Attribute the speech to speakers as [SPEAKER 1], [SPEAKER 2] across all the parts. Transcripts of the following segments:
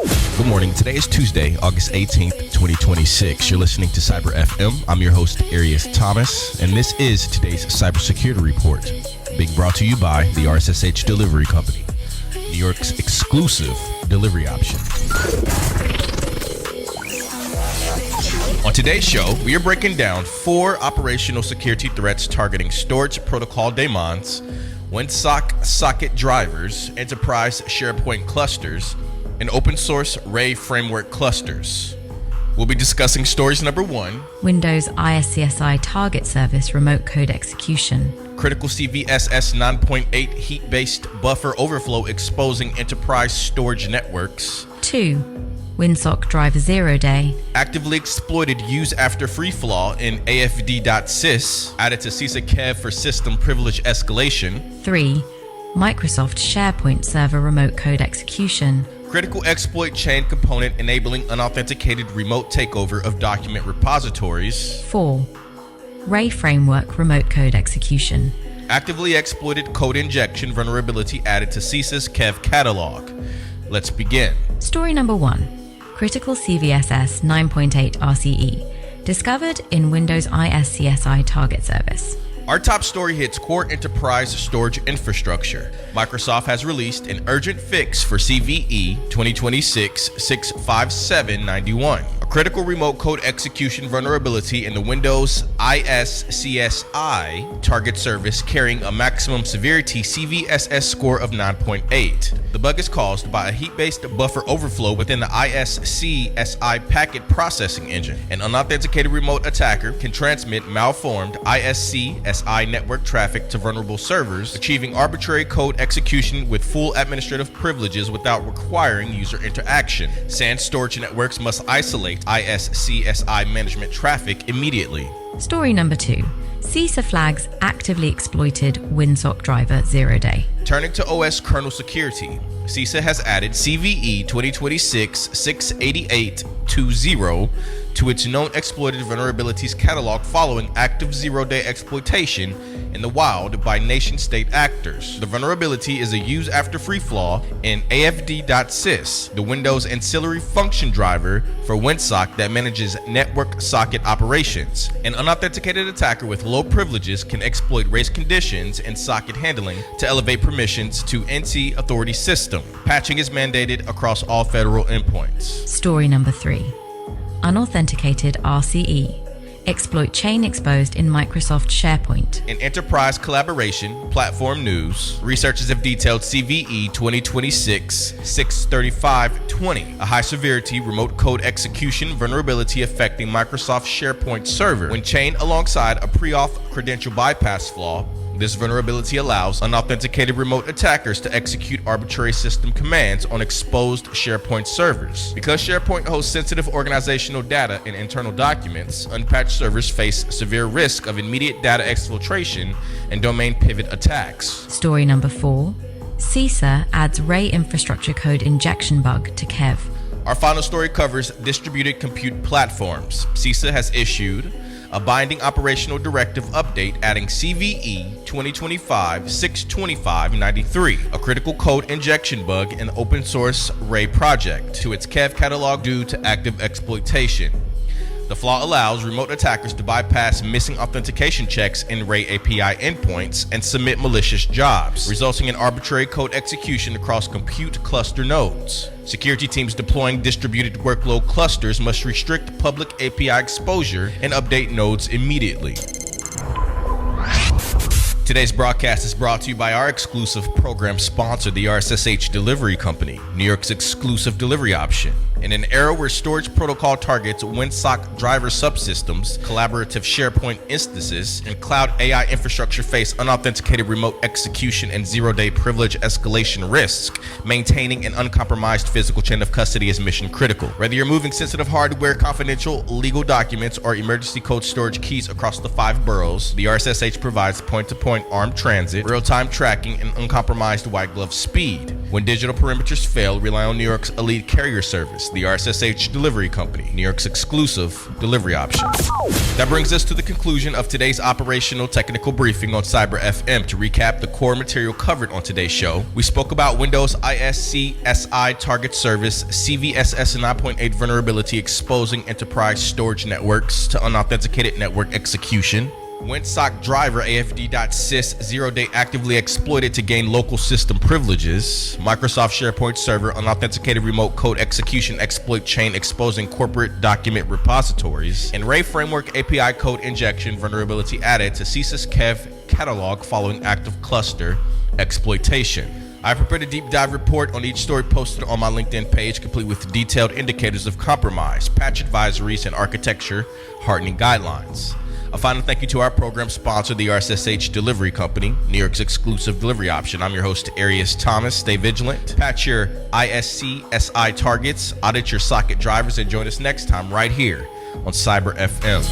[SPEAKER 1] Good morning. Today is Tuesday, August 18th, 2026. You're listening to Cyber FM. I'm your host, Arias Thomas, and this is today's Cybersecurity Report, being brought to you by the R.S.S.H. Delivery Company, New York's exclusive delivery option. On today's show, we are breaking down 4 operational security threats targeting storage protocol daemons, WinSock socket drivers, enterprise SharePoint clusters, and open source Ray framework clusters. We'll be discussing stories number 1,
[SPEAKER 2] Windows iSCSI Target Service Remote Code Execution,
[SPEAKER 1] critical CVSS 9.8 heap-based buffer overflow exposing enterprise storage networks.
[SPEAKER 2] 2. WinSock Driver Zero-Day,
[SPEAKER 1] Actively exploited use after free flaw in afd.sys, added to CISA KEV for system privilege escalation.
[SPEAKER 2] 3. Microsoft SharePoint Server Remote Code Execution,
[SPEAKER 1] Critical exploit chain component enabling unauthenticated remote takeover of document repositories.
[SPEAKER 2] 4. Ray Framework Remote Code Execution,
[SPEAKER 1] Actively exploited code injection vulnerability added to CISA's KEV catalog. Let's begin.
[SPEAKER 2] Story number 1. Critical CVSS 9.8 RCE, discovered in Windows iSCSI Target Service.
[SPEAKER 1] Our top story hits core enterprise storage infrastructure. Microsoft has released an urgent fix for CVE 2026-65791, a critical remote code execution vulnerability in the Windows iSCSI target service carrying a maximum severity CVSS score of 9.8. The bug is caused by a heap-based buffer overflow within the iSCSI packet processing engine. An unauthenticated remote attacker can transmit malformed iSCSI network traffic to vulnerable servers, achieving arbitrary code execution with full administrative privileges without requiring user interaction. SAN storage networks must isolate iSCSI management traffic immediately.
[SPEAKER 2] Story number 2. CISA flags actively exploited WinSock Driver Zero-Day.
[SPEAKER 1] Turning to OS kernel security, CISA has added CVE 2026-68820 to its known exploited vulnerabilities catalog following active zero-day exploitation in the wild by nation-state actors. The vulnerability is a use after free flaw in afd.sys, the Windows ancillary function driver for WinSock that manages network socket operations. An unauthenticated attacker with low privileges can exploit race conditions and socket handling to elevate permissions to NC authority system. Patching is mandated across all federal endpoints.
[SPEAKER 2] Story number 3. Unauthenticated RCE, exploit chain exposed in Microsoft SharePoint.
[SPEAKER 1] In enterprise collaboration, platform news, researchers have detailed CVE 2026-63520, a high-severity remote code execution vulnerability affecting Microsoft SharePoint server. When chained alongside a pre-auth credential bypass flaw, this vulnerability allows unauthenticated remote attackers to execute arbitrary system commands on exposed SharePoint servers. Because SharePoint hosts sensitive organizational data and internal documents, unpatched servers face severe risk of immediate data exfiltration and domain pivot attacks.
[SPEAKER 2] Story number 4. CISA adds Ray infrastructure code injection bug to KEV.
[SPEAKER 1] Our final story covers distributed compute platforms. CISA has issued a binding operational directive update adding CVE 2025-62593, a critical code injection bug in the open source Ray project, to its KEV catalog due to active exploitation. The flaw allows remote attackers to bypass missing authentication checks in Ray API endpoints and submit malicious jobs, resulting in arbitrary code execution across compute cluster nodes. Security teams deploying distributed workload clusters must restrict public API exposure and update nodes immediately. Today's broadcast is brought to you by our exclusive program sponsor, the R.S.S.H. Delivery Company, New York's exclusive delivery option. In an era where storage protocol targets WinSock driver subsystems, collaborative SharePoint instances, and cloud AI infrastructure face unauthenticated remote execution and zero-day privilege escalation risks, maintaining an uncompromised physical chain of custody is mission critical. Whether you're moving sensitive hardware, confidential legal documents, or emergency code storage keys across the 5 boroughs, the R.S.S.H. provides point-to-point armed transit, real-time tracking, and uncompromised white glove speed. When digital perimeters fail, rely on New York's elite carrier service, the R.S.H. delivery company, New York's exclusive delivery option. That brings us to the conclusion of today's operational technical briefing on Cyber FM. To recap the core material covered on today's show, we spoke about Windows iSCSI target service CVSS 9.8 vulnerability exposing enterprise storage networks to unauthenticated network execution. WinSock Driver afd.sys Zero-Day actively exploited to gain local system privileges. Microsoft SharePoint Server Unauthenticated Remote Code Execution exploit chain exposing corporate document repositories. And Ray Framework API code injection vulnerability added to CISA KEV catalog following active cluster exploitation. I prepared a deep dive report on each story posted on my LinkedIn page, complete with detailed indicators of compromise, patch advisories, and architecture hardening guidelines. A final thank you to our program sponsor, the R.S.H. delivery company, New York's exclusive delivery option. I'm your host, Arias Thomas. Stay vigilant, patch your iSCSI targets, audit your socket drivers, and join us next time right here on Cyber FM.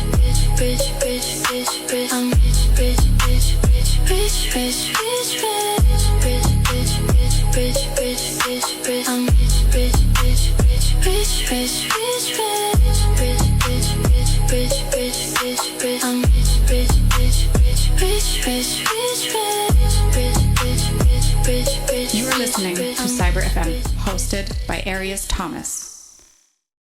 [SPEAKER 3] You are listening to Cyber FM, hosted by Arias Thomas.